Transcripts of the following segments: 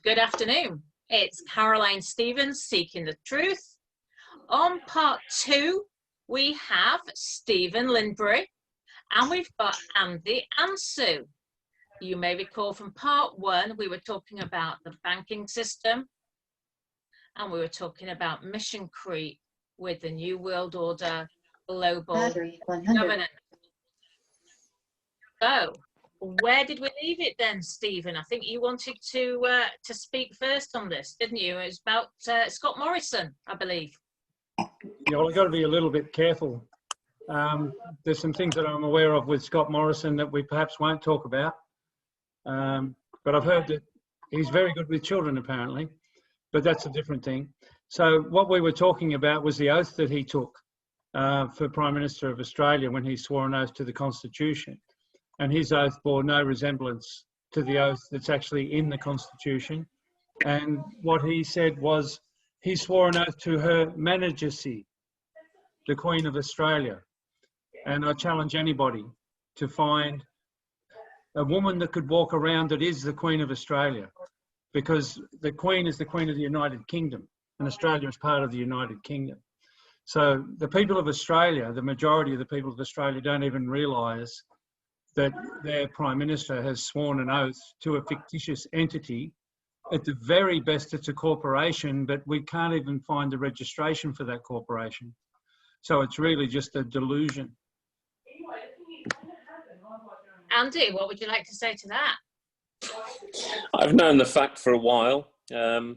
Good afternoon. It's Caroline Stevens, Seeking the Truth. On part 2, we have Stephen Lindbury and we've got Andy and Sue. You may recall from part 1, we were talking about the banking system and we were talking about mission creep with the New World Order global governance. So, where did we leave it then, Stephen? I think you wanted to speak first on this, didn't you? It was about Scott Morrison, I believe. Yeah, well, I've got to be a little bit careful. There's some things that I'm aware of with Scott Morrison that we perhaps won't talk about. But I've heard that he's very good with children, apparently, but that's a different thing. So what we were talking about was the oath that he took for Prime Minister of Australia when he swore an oath to the Constitution. And his oath bore no resemblance to the oath that's actually in the Constitution. And what he said was he swore an oath to Her Majesty, the Queen of Australia. And I challenge anybody to find a woman that could walk around that is the Queen of Australia, because the Queen is the Queen of the United Kingdom and Australia is part of the United Kingdom. So the people of Australia, the majority of the people of Australia don't even realise that their Prime Minister has sworn an oath to a fictitious entity. At the very best, it's a corporation, but we can't even find the registration for that corporation. So it's really just a delusion. Andy, what would you like to say to that? I've known the fact for a while. I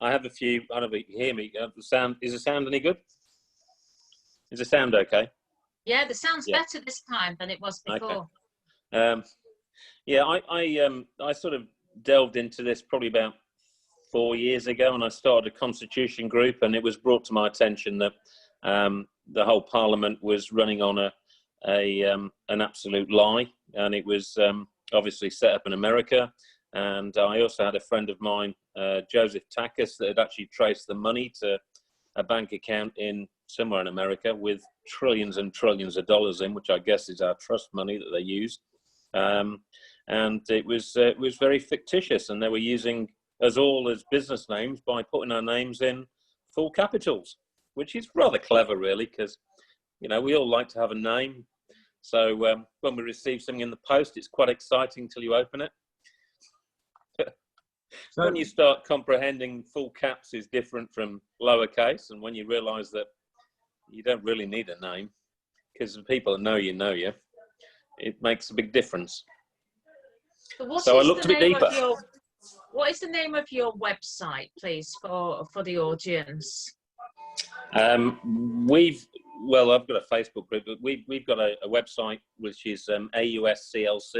have a few, I don't know if you can hear me. The sound, is the sound any good? Is the sound okay? Yeah, the sound's better this time than it was before. Okay. Yeah, I sort of delved into this probably about 4 years ago, and I started a constitution group, and it was brought to my attention that the whole Parliament was running on an absolute lie, and it was obviously set up in America. And I also had a friend of mine, Joseph Takis, that had actually traced the money to a bank account in somewhere in America with trillions and trillions of dollars in, which I guess is our trust money that they use. And it was very fictitious, and they were using us all as business names by putting our names in full capitals, which is rather clever, really, because, you know, we all like to have a name. So when we receive something in the post, it's quite exciting till you open it. So when you start comprehending full caps is different from lowercase, and when you realise that you don't really need a name, because the people that know you, it makes a big difference. So I looked a bit deeper. What is the name of your website, please, for the audience? Well, I've got a Facebook group, but we've got a website which is ausclc.org,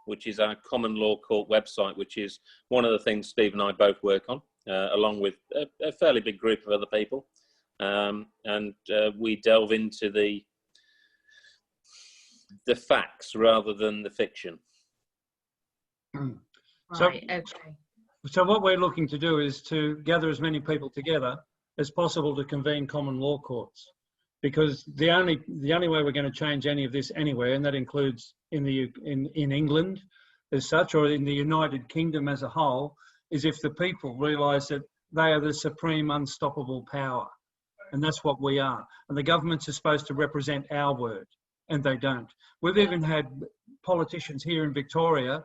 which is our common law court website, which is one of the things Steve and I both work on, along with a fairly big group of other people. And we delve into the facts rather than the fiction. Right, okay. So what we're looking to do is to gather as many people together as possible to convene common law courts, because the only way we're going to change any of this anywhere, and that includes in England as such, or in the United Kingdom as a whole, is if the people realise that they are the supreme unstoppable power, and that's what we are. And the governments are supposed to represent our word, and they don't. We've even had politicians here in Victoria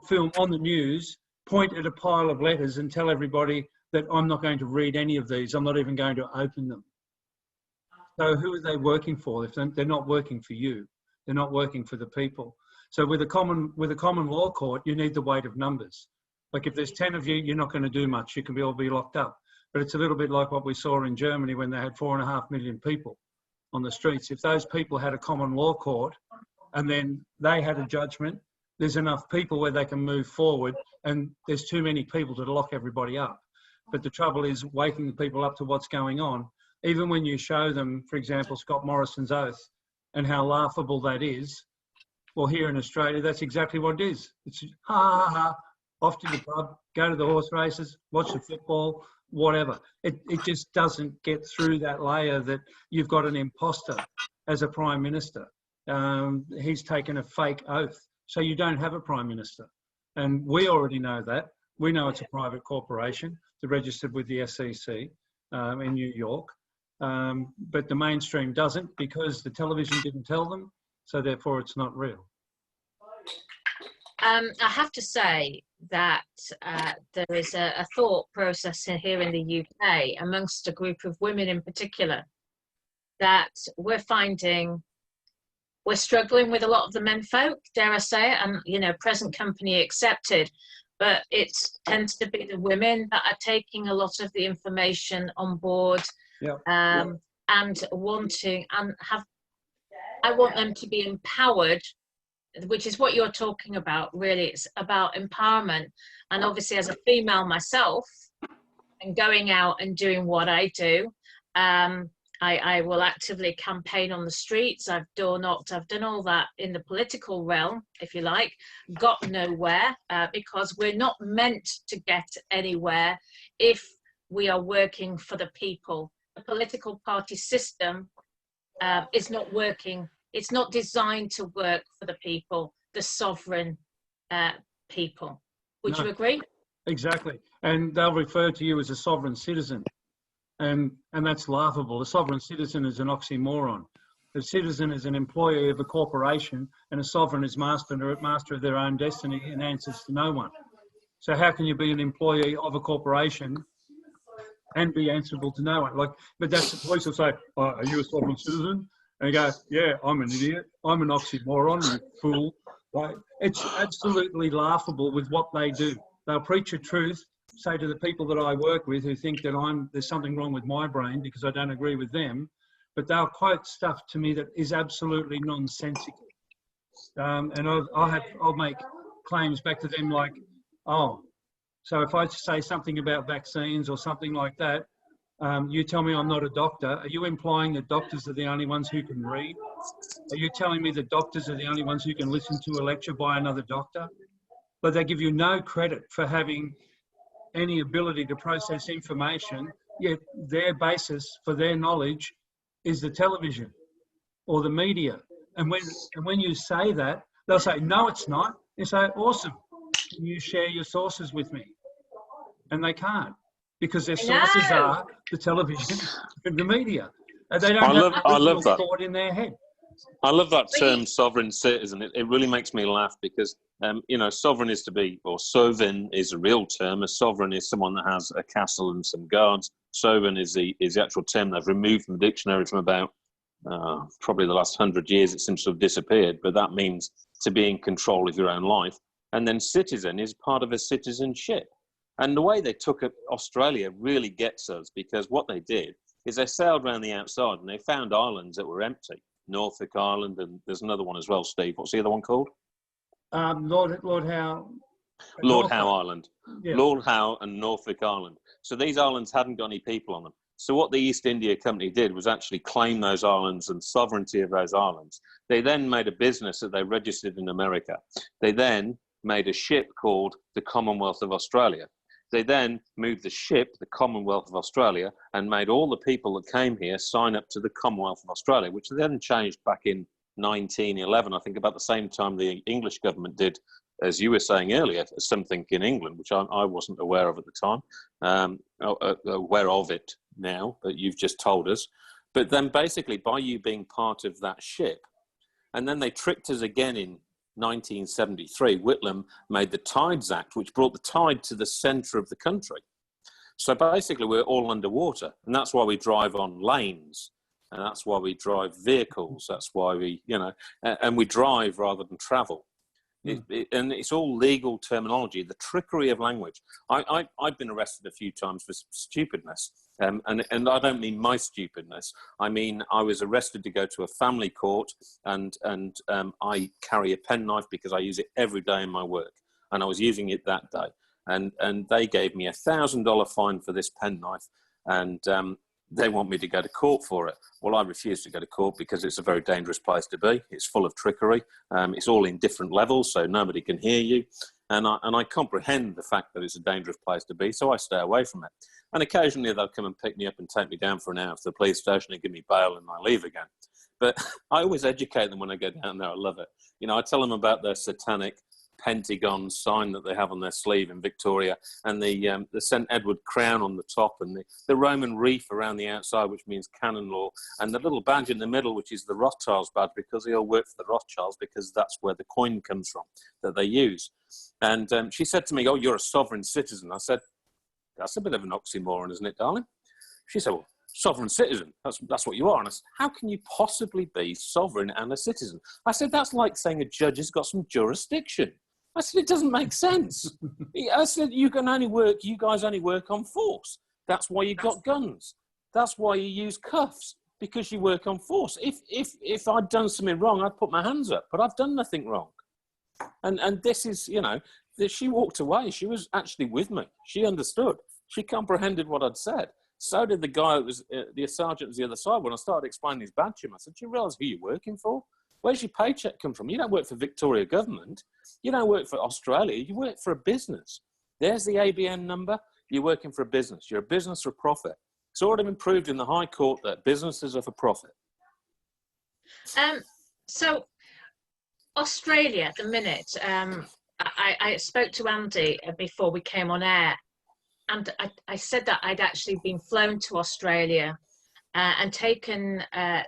film on the news, point at a pile of letters and tell everybody that I'm not going to read any of these, I'm not even going to open them. So who are they working for if they're not working for you? They're not working for the people. So with a common law court, you need the weight of numbers. Like if there's 10 of you, you're not going to do much. You can all be locked up. But it's a little bit like what we saw in Germany when they had 4.5 million people on the streets. If those people had a common law court and then they had a judgment, there's enough people where they can move forward, and there's too many people to lock everybody up. But the trouble is waking the people up to what's going on. Even when you show them, for example, Scott Morrison's oath and how laughable that is, well, here in Australia, that's exactly what it is. It's ha, ha, ha, off to the pub, go to the horse races, watch the football, whatever. It just doesn't get through that layer that you've got an imposter as a Prime Minister. He's taken a fake oath. So you don't have a Prime Minister. And we already know that. We know it's a private corporation. They're registered with the SEC in New York. But the mainstream doesn't, because the television didn't tell them. So therefore, it's not real. I have to say that there is a thought process here in the UK amongst a group of women in particular that we're finding we're struggling with a lot of the men folk, dare I say it, and, you know, present company accepted, but it tends to be the women that are taking a lot of the information on board. And wanting and have, I want them to be empowered, which is what you're talking about. Really, it's about empowerment. And obviously, as a female myself, and going out and doing what I do, I will actively campaign on the streets. I've door knocked. I've done all that in the political realm, if you like. Got nowhere because we're not meant to get anywhere if we are working for the people. The political party system is not working. It's not designed to work for the people, the sovereign people. Would you agree? Exactly. And they'll refer to you as a sovereign citizen. And that's laughable. A sovereign citizen is an oxymoron. A citizen is an employee of a corporation, and a sovereign is master of their own destiny and answers to no one. So how can you be an employee of a corporation and be answerable to no one? Like, but that's the police will say, oh, "Are you a sovereign citizen?" And you go, "Yeah, I'm an idiot. I'm an oxymoron, you fool." Like, it's absolutely laughable with what they do. They'll preach a truth, say to the people that I work with who think that there's something wrong with my brain because I don't agree with them, but they'll quote stuff to me that is absolutely nonsensical. And I'll make claims back to them like, "Oh, so if I say something about vaccines or something like that, you tell me I'm not a doctor. Are you implying that doctors are the only ones who can read? Are you telling me that doctors are the only ones who can listen to a lecture by another doctor?" But they give you no credit for having any ability to process information, yet their basis for their knowledge is the television or the media. And when you say that, they'll say, "No, it's not." You say, "Awesome. Can you share your sources with me?" And they can't, because their sources are the television and the media. And they don't have original thought in their head. I love that term, sovereign citizen. It really makes me laugh because, you know, sovereign is to be, or sovereign is a real term. A sovereign is someone that has a castle and some guards. Sovereign is the actual term they've removed from the dictionary from about probably the last 100 years. It seems to have disappeared, but that means to be in control of your own life. And then citizen is part of a citizenship. And the way they took it, Australia really gets us, because what they did is they sailed around the outside and they found islands that were empty. Norfolk Island, and there's another one as well, Steve. What's the other one called? Lord Howe. Lord Howe Island. Yeah. Lord Howe and Norfolk Island. So these islands hadn't got any people on them. So what the East India Company did was actually claim those islands and sovereignty of those islands. They then made a business that they registered in America. They then made a ship called the Commonwealth of Australia. They then moved the ship, the Commonwealth of Australia, and made all the people that came here sign up to the Commonwealth of Australia, which they then changed back in 1911, I think about the same time the English government did, as you were saying earlier, something in England, which I wasn't aware of at the time, aware of it now, but you've just told us. But then basically by you being part of that ship, and then they tricked us again in 1973, Whitlam made the Tides Act, which brought the tide to the centre of the country. So basically we're all underwater, and that's why we drive on lanes, and that's why we drive vehicles, that's why we, you know, and we drive rather than travel. And it's all legal terminology, the trickery of language. I've been arrested a few times for stupidness, and I don't mean my stupidness. I mean, I was arrested to go to a family court, and I carry a penknife because I use it every day in my work, and I was using it that day, and they gave me $1,000 fine for this penknife, and they want me to go to court for it. Well, I refuse to go to court because it's a very dangerous place to be. It's full of trickery. It's all in different levels, so nobody can hear you. And I comprehend the fact that it's a dangerous place to be, so I stay away from it. And occasionally they'll come and pick me up and take me down for an hour to the police station and give me bail, and I leave again. But I always educate them when I go down there. I love it. You know, I tell them about their satanic pentagon sign that they have on their sleeve in Victoria, and the St Edward crown on the top, and the Roman reef around the outside, which means canon law, and the little badge in the middle, which is the Rothschilds badge, because they all work for the Rothschilds, because that's where the coin comes from that they use. And she said to me, "Oh, you're a sovereign citizen." I said, "That's a bit of an oxymoron, isn't it, darling?" She said, "Well, sovereign citizen, that's what you are." And I said, "How can you possibly be sovereign and a citizen?" I said, "That's like saying a judge has got some jurisdiction." I said, "It doesn't make sense." I said, you guys only work on force. That's why you got guns. That's why you use cuffs, because you work on force. If I'd done something wrong, I'd put my hands up, but I've done nothing wrong. And this is, she walked away. She was actually with me. She understood. She comprehended what I'd said. So did the guy that was the sergeant was the other side. When I started explaining his badge to him, I said, "Do you realise who you're working for? Where's your paycheck come from? You don't work for Victoria government. You don't work for Australia. You work for a business. There's the ABN number. You're working for a business. You're a business for profit." It's already been proved in the High Court that businesses are for profit. So Australia at the minute, I spoke to Andy before we came on air, and I said that I'd actually been flown to Australia and taken,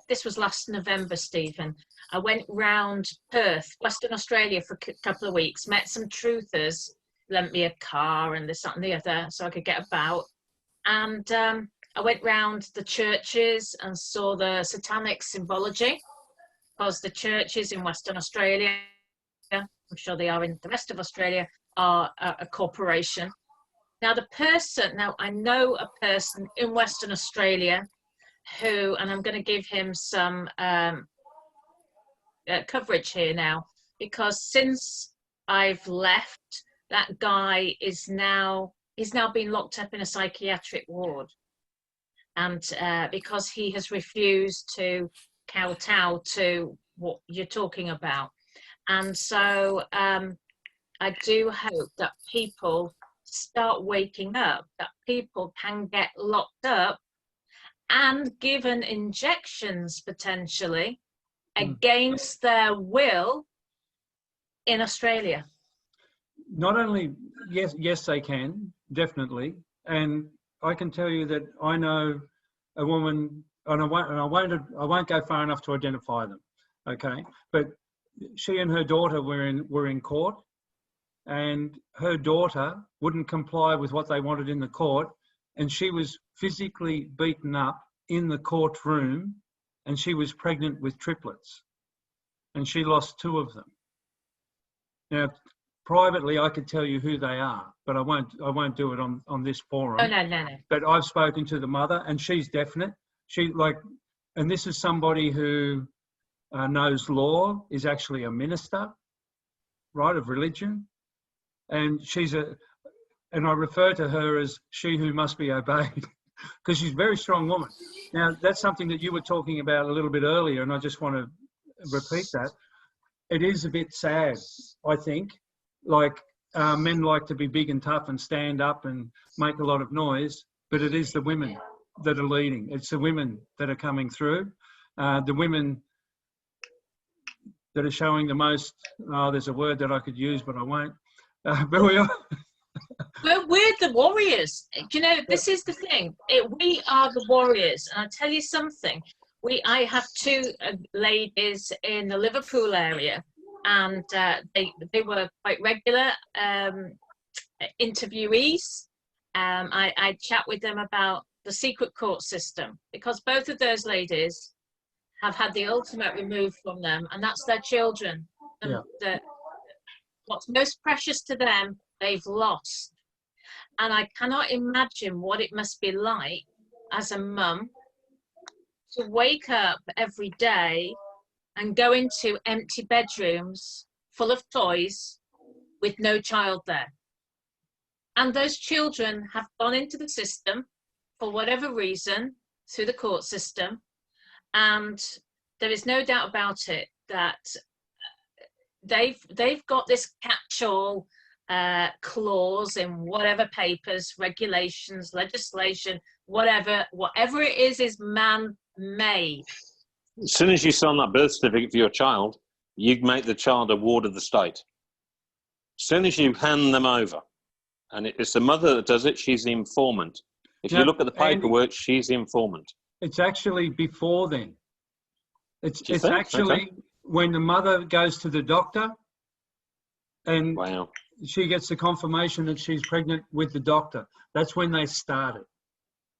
this was last November, Stephen. I went round Perth, Western Australia for a couple of weeks, met some truthers, lent me a car and this, that and the other so I could get about. And I went round the churches and saw the satanic symbology, because the churches in Western Australia, I'm sure they are in the rest of Australia, are a corporation. Now I know a person in Western Australia who, and I'm going to give him some coverage here now, because since I've left, that guy he's now been locked up in a psychiatric ward, and because he has refused to kowtow to what you're talking about. And so I do hope that people start waking up, that people can get locked up and given injections potentially against their will in Australia. Not only, yes, they can, definitely. And I can tell you that I know a woman, and I won't go far enough to identify them, okay? But she and her daughter were in court, and her daughter wouldn't comply with what they wanted in the court, and she was physically beaten up in the courtroom, and she was pregnant with triplets, and she lost 2 of them. Now, privately, I could tell you who they are, but I won't do it on this forum. Oh, no. But I've spoken to the mother, and she's definite. And this is somebody who knows law, is actually a minister, right, of religion, and and I refer to her as she who must be obeyed, because she's a very strong woman. Now, that's something that you were talking about a little bit earlier, and I just want to repeat that. It is a bit sad, I think. Men like to be big and tough and stand up and make a lot of noise, but it is the women that are leading. It's the women that are coming through. The women that are showing the most, there's a word that I could use, but I won't. But we are. We're the warriors. Do you know, this is the thing. We are the warriors. And I'll tell you something. I have 2 ladies in the Liverpool area, and they were quite regular interviewees. I chat with them about the secret court system, because both of those ladies have had the ultimate removed from them, and that's their children. And what's most precious to them, they've lost. And I cannot imagine what it must be like as a mum to wake up every day and go into empty bedrooms full of toys with no child there. And those children have gone into the system for whatever reason, through the court system. And there is no doubt about it that they've got this catch-all clause in whatever papers, regulations, legislation, whatever it is man-made. As soon as you sign that birth certificate for your child, you make the child a ward of the state. soon as you hand them over, and it's the mother that does it, she's the informant. If No, you look at the Andy, paperwork, she's the informant. it's actually before then. Do you It's think? actually Okay. when the mother goes to the doctor and Wow. she gets the confirmation that she's pregnant with the doctor. That's when they started.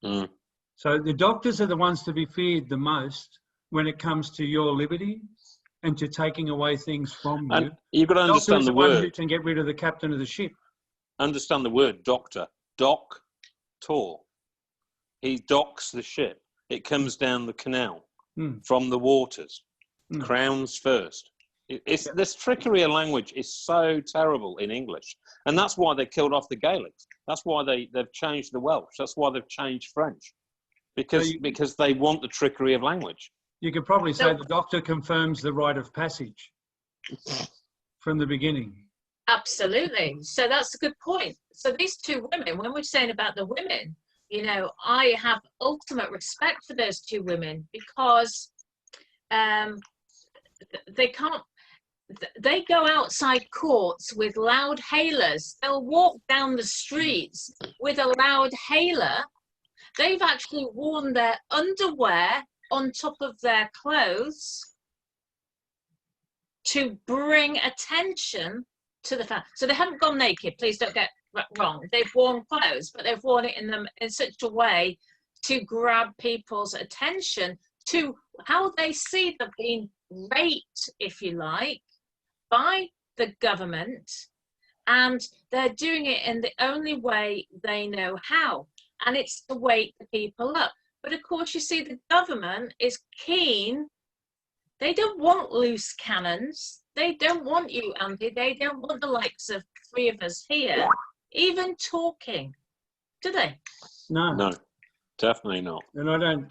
Mm. So the doctors are the ones to be feared the most when it comes to your liberty and to taking away things from you. And you've got to The doctor understand is the the one who word. can get rid of the captain of the ship. Understand the word doctor. Doctor. He docks the ship. It comes down the canal from the waters. Crowns first. This trickery of language is so terrible in English. And that's why they killed off the Gaelics. That's why they've changed the Welsh. That's why they've changed French. Because they want the trickery of language. You could probably say the doctor confirms the rite of passage from the beginning. Absolutely. So that's a good point. So these two women, when we're saying about the women, you know, I have ultimate respect for those two women because they go outside courts with loud hailers. They'll walk down the streets with a loud hailer. They've actually worn their underwear on top of their clothes to bring attention to the fact. So they haven't gone naked, please don't get wrong. They've worn clothes, but they've worn it in such a way to grab people's attention to how they see them being raped, if you like, by the government, and they're doing it in the only way they know how, and it's to wake the people up. But of course, you see, the government is keen. They don't want loose cannons. They don't want you, Andy. They don't want the likes of three of us here even talking, do they? No, definitely not. and I don't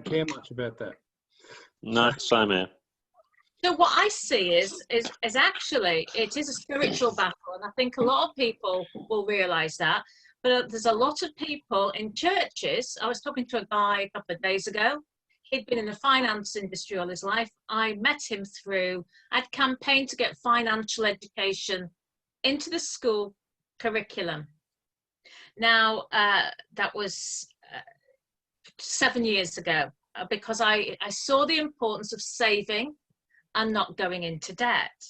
care much about that. No, same here. So what I see is actually it is a spiritual battle, and I think a lot of people will realise that. But there's a lot of people in churches. I was talking to a guy a couple of days ago. He'd been in the finance industry all his life. I met him I'd campaigned to get financial education into the school curriculum. Now, that was 7 years ago, because I saw the importance of saving and not going into debt.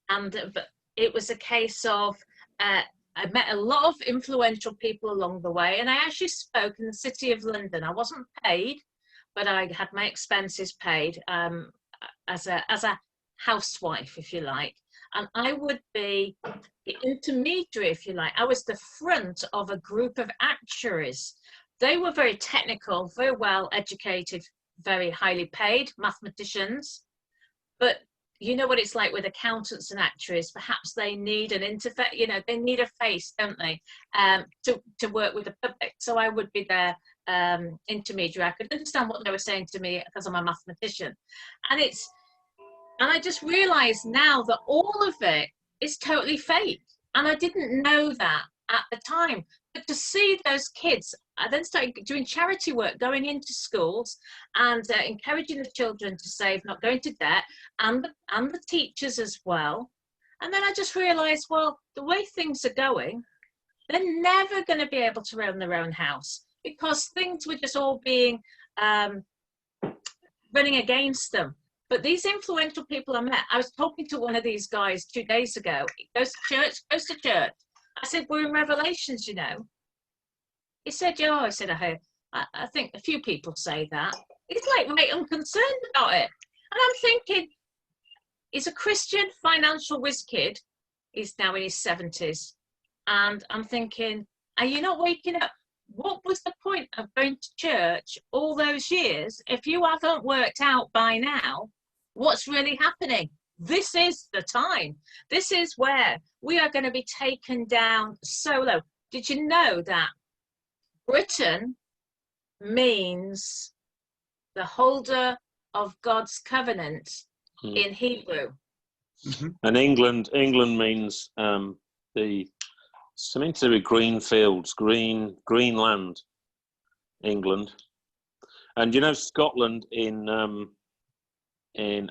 But it was a case of, I met a lot of influential people along the way, and I actually spoke in the City of London. I wasn't paid, but I had my expenses paid as a housewife, if you like. And I would be the intermediary, if you like. I was the front of a group of actuaries. They were very technical, very well educated, very highly paid mathematicians. But you know what it's like with accountants and actuaries. Perhaps they need an interface, you know, they need a face, don't they, to work with the public. So I would be their intermediary. I could understand what they were saying to me because I'm a mathematician. And I just realized now that all of it is totally fake. And I didn't know that at the time. But to see those kids, I then started doing charity work, going into schools and encouraging the children to save, not going to debt, and the teachers as well. And then I just realized, well, the way things are going, they're never going to be able to run their own house because things were just all being running against them. But these influential people I met, I was talking to one of these guys 2 days ago. He goes to church. I said, we're in Revelations, you know. He said, yeah. I said, I think a few people say that. He's like right unconcerned about it. And I'm thinking, he's a Christian financial whiz kid. He's now in his 70s. And I'm thinking, are you not waking up? What was the point of going to church all those years if you haven't worked out by now what's really happening? This is the time. This is where we are going to be taken down so low. Did you know that Britain means the holder of God's covenant in Hebrew? And England means something to do with green fields, green land, England. And you know, Scotland in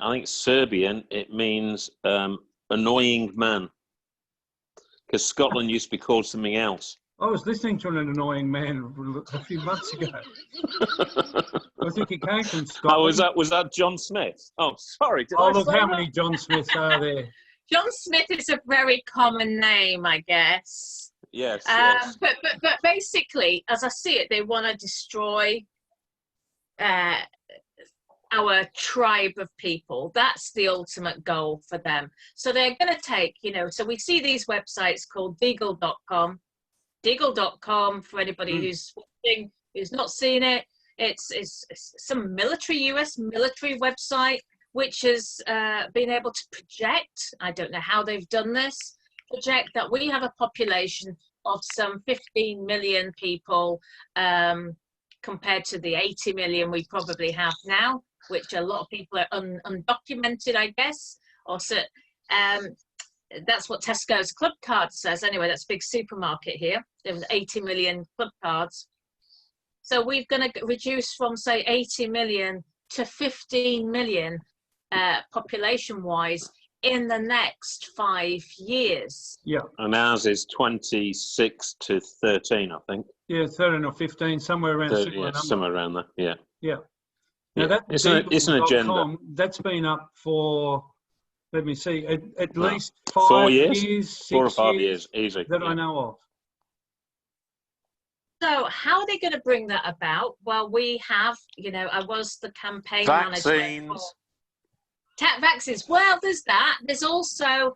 I think Serbian, it means annoying man, because Scotland used to be called something else. I was listening to an annoying man a few months ago. I think he came from Scotland. Oh, was that John Smith? Oh, sorry. Did Oh, I look, say how that? many John Smiths are there? John Smith is a very common name, I guess. Yes, yes. But basically, as I see it, they want to destroy our tribe of people. That's the ultimate goal for them. So they're going to take, so we see these websites called Deagle.com. Deagle.com, for anybody who's watching, who's not seen it, it's some US military website, which has been able to project, I don't know how they've done this, project that we have a population of some 15 million people compared to the 80 million we probably have now, which a lot of people are undocumented, I guess. Also, that's what Tesco's club card says. Anyway, that's a big supermarket here. There was 80 million club cards. So we're going to reduce from, say, 80 million to 15 million population-wise in the next 5 years. Yeah. And ours is 26 to 13, I think. Yeah, 13 or 15, somewhere around 30, yeah, somewhere around there. Yeah. Yeah. Now that it's an agenda. That's been up for, let me see, at least 4 years, 6 4 or 5 years easy. that I know of. So how are they going to bring that about? Well, we have, I was the campaign Vaccines. manager. Vaccines. Well, there's that. There's also,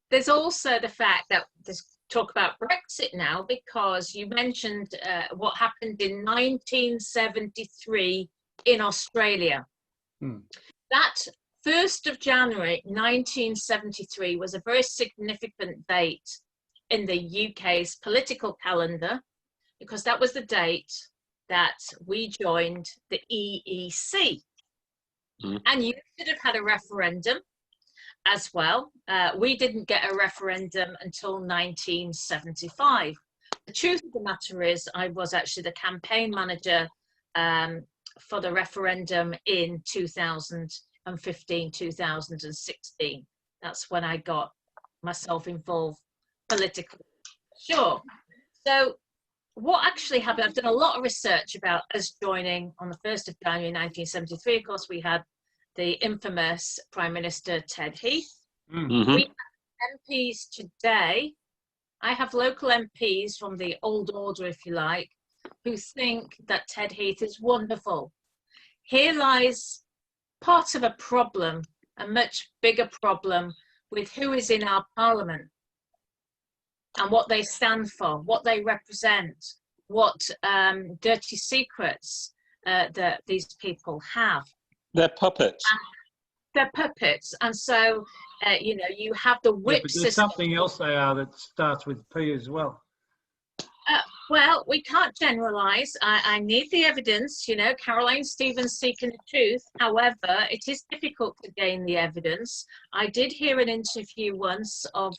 there's also the fact that there's talk about Brexit now, because you mentioned what happened in 1973 in Australia. That 1st of January 1973 was a very significant date in the UK's political calendar, because that was the date that we joined the EEC. And you should have had a referendum as well. We didn't get a referendum until 1975. The truth of the matter is, I was actually the campaign manager for the referendum in 2015, 2016. That's when I got myself involved politically. Sure. So what actually happened, I've done a lot of research about us joining on the 1st of January 1973. Of course, we had the infamous Prime Minister Ted Heath. We have MPs today. I have local MPs from the old order, if you like, who think that Ted Heath is wonderful. Here lies part of a problem, a much bigger problem, with who is in our parliament and what they stand for, what they represent, what dirty secrets that these people have. They're puppets. They're puppets. And so, you have the whip but system. there's something else they are that starts with P as well. Well, we can't generalise. I need the evidence. Caroline Stevens seeking the truth. However, it is difficult to gain the evidence. I did hear an interview once of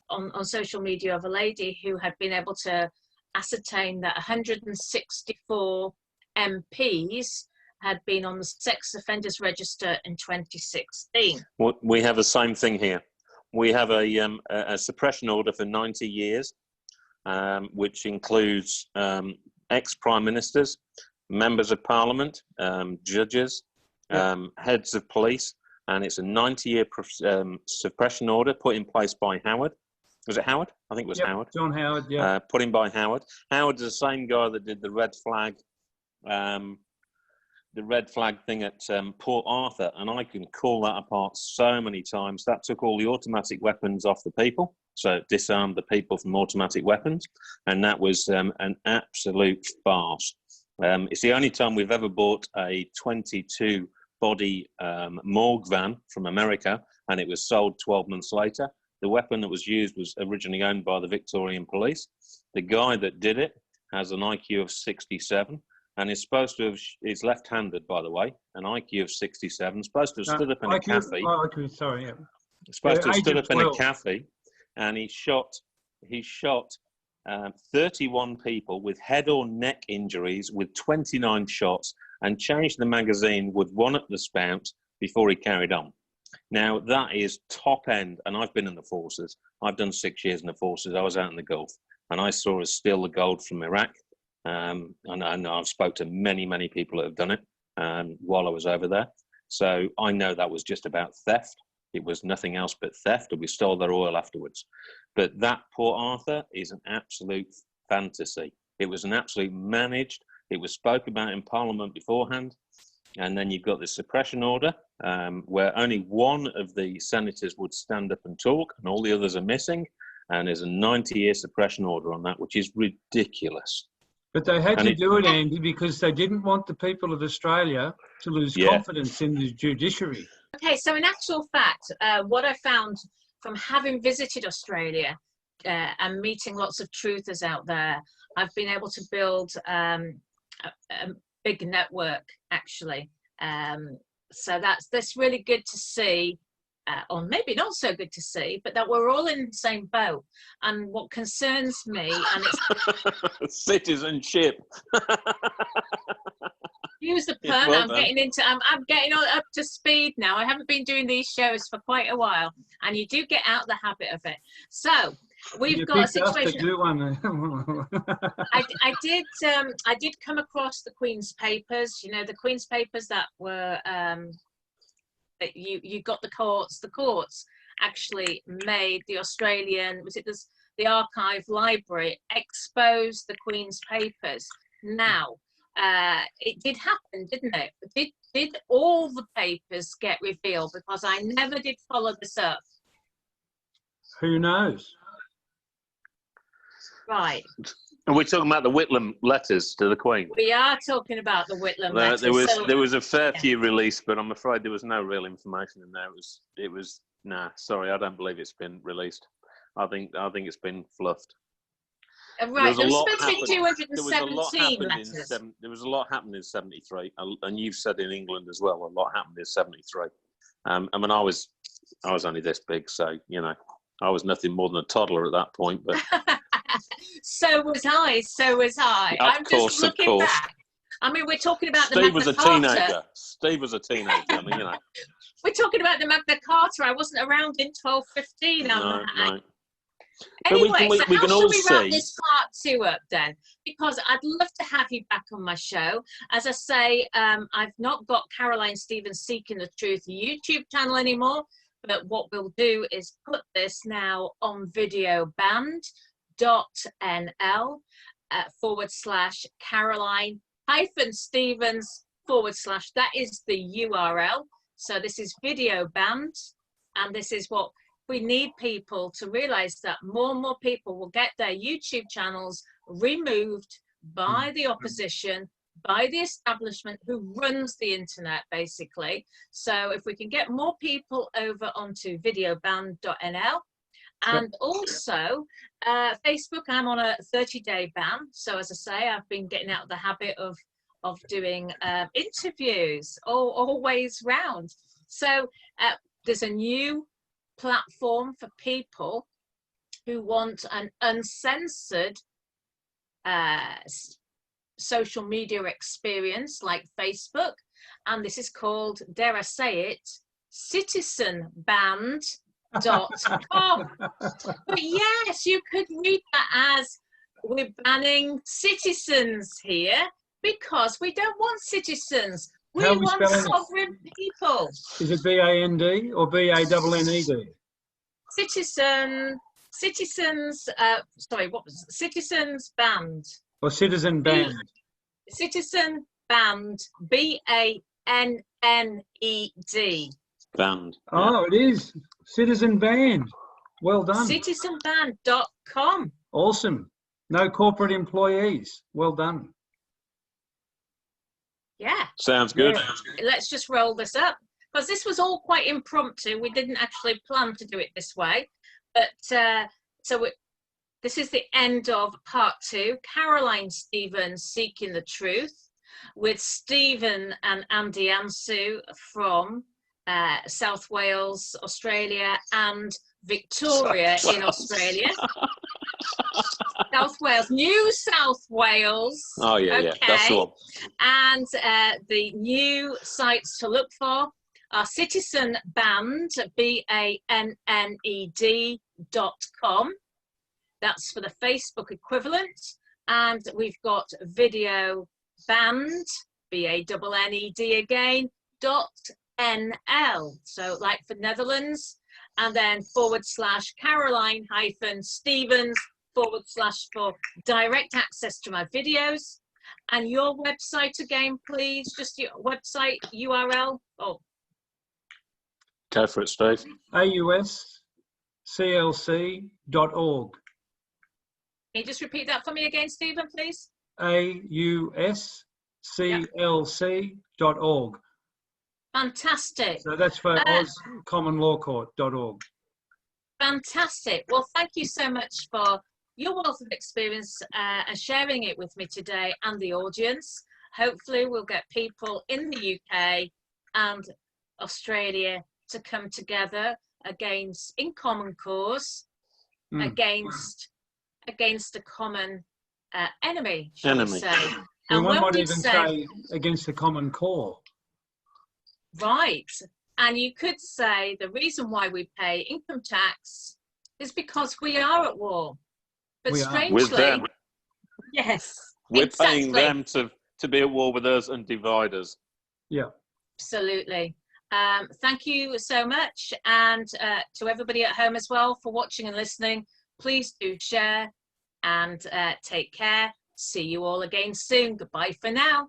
on social media of a lady who had been able to ascertain that 164 MPs had been on the sex offenders register in 2016. Well, we have the same thing here. We have a suppression order for 90 years, which includes ex-prime ministers, members of parliament, judges, heads of police, and it's a 90-year suppression order put in place by Howard. Was it Howard? I think it was Howard. John Howard, yeah. Put in by Howard. Howard's the same guy that did the red flag thing at Port Arthur, and I can call that apart so many times. That took all the automatic weapons off the people, so it disarmed the people from automatic weapons, and that was an absolute farce. It's the only time we've ever bought a 22-body morgue van from America, and it was sold 12 months later. The weapon that was used was originally owned by the Victorian Police. The guy that did it has an IQ of 67. And is supposed to have, he's left-handed, by the way, an IQ of 67, supposed to have stood up in a cafe. Supposed to have stood up in a cafe, and he shot 31 people with head or neck injuries with 29 shots, and changed the magazine with one at the spout before he carried on. Now, that is top end, and I've been in the forces. I've done 6 years in the forces. I was out in the Gulf, and I saw us steal the gold from Iraq. And I've spoke to many, many people that have done it while I was over there. So I know that was just about theft. It was nothing else but theft, and we stole their oil afterwards. But that Port Arthur is an absolute fantasy. It was an absolute managed. It was spoke about in Parliament beforehand. And then you've got the suppression order, where only one of the senators would stand up and talk, and all the others are missing. And there's a 90-year suppression order on that, which is ridiculous. But they had to do it, Andy, because they didn't want the people of Australia to lose confidence in the judiciary. Okay, so in actual fact, what I found from having visited Australia and meeting lots of truthers out there, I've been able to build a big network, actually. So that's really good to see, or maybe not so good to see, but that we're all in the same boat. And what concerns me, and it's citizenship. Use the pun. Well, I'm getting up to speed now. I haven't been doing these shows for quite a while, and you do get out of the habit of it. So we've got a situation. I did come across the Queen's Papers. You know, the Queen's Papers that were that you got the courts. The courts actually made the Australian, the Archive Library expose the Queen's Papers. Now, it did happen, didn't it? Did all the papers get revealed? Because I never did follow this up. Who knows? Right. And we're talking about the Whitlam letters to the Queen. We are talking about the Whitlam letters. There was a fair few released, but I'm afraid there was no real information in there. It was sorry, I don't believe it's been released. I think it's been fluffed. Right, there was supposed to be 217 letters. There was a lot happened in 73, and you've said in England as well, a lot happened in 73. I mean, I was only this big, so, you know, I was nothing more than a toddler at that point, but... So was I. I'm just looking back. I mean, we're talking about the Magna Carta. Steve was a teenager, I mean, you know. We're talking about the Magna Carta. I wasn't around in 1215. No. Anyway, so how should we wrap this part 2 up then? Because I'd love to have you back on my show. As I say, I've not got Caroline Stevens Seeking the Truth YouTube channel anymore, but what we'll do is put this now on videoband.nl /Caroline-Stevens / that is the URL. So this is videoband, and this is what we need people to realize, that more and more people will get their YouTube channels removed by the opposition, by the establishment who runs the internet, basically. So if we can get more people over onto videoband.nl, and also Facebook, I'm on a 30-day ban. So as I say, I've been getting out of the habit of doing interviews always round. So there's a new platform for people who want an uncensored social media experience like Facebook, and this is called, dare I say it, citizenband.com. But yes, you could read that as, we're banning citizens here because we don't want citizens. We want sovereign people. Is it B-A-N-D or B-A-N-N-E-D? Citizens, sorry, what was it? Citizens Band. Or Citizen Band? Citizen Band, B-A-N-N-E-D. Band. Oh, it is. Citizen Band. Well done. Citizenband.com. Awesome. No corporate employees. Well done. Yeah. Sounds good. Yeah. Let's just roll this up, because this was all quite impromptu. We didn't actually plan to do it this way. But this is the end of part 2, Caroline Stevens Seeking the Truth, with Stephen and Andy Ansu from South Wales, Australia, and Victoria in Australia. South Wales, New South Wales. Oh yeah, okay. yeah, that's the one. And the new sites to look for are Citizen Banned, BANNED.com. That's for the Facebook equivalent. And we've got Video Banned, BANNED again, .NL. So like for Netherlands, and then / Caroline-Stevens / for direct access to my videos. And your website again, please, just your website URL. Oh, Go for it, Steve. AUSCLC.org. can you just repeat that for me again, Stephen, please? AUSCLC.org. Fantastic. So that's for AusCommonLawCourt.org. Fantastic. Well, thank you so much for your wealth of experience and sharing it with me today and the audience. Hopefully we'll get people in the UK and Australia to come together in common cause against a common enemy, shall we say. And one might even say against the common core. Right. And you could say the reason why we pay income tax is because we are at war. But strangely, with them. Yes. We're exactly. paying them to be at war with us and divide us. Yeah. Absolutely. Thank you so much. And to everybody at home as well for watching and listening, please do share and take care. See you all again soon. Goodbye for now.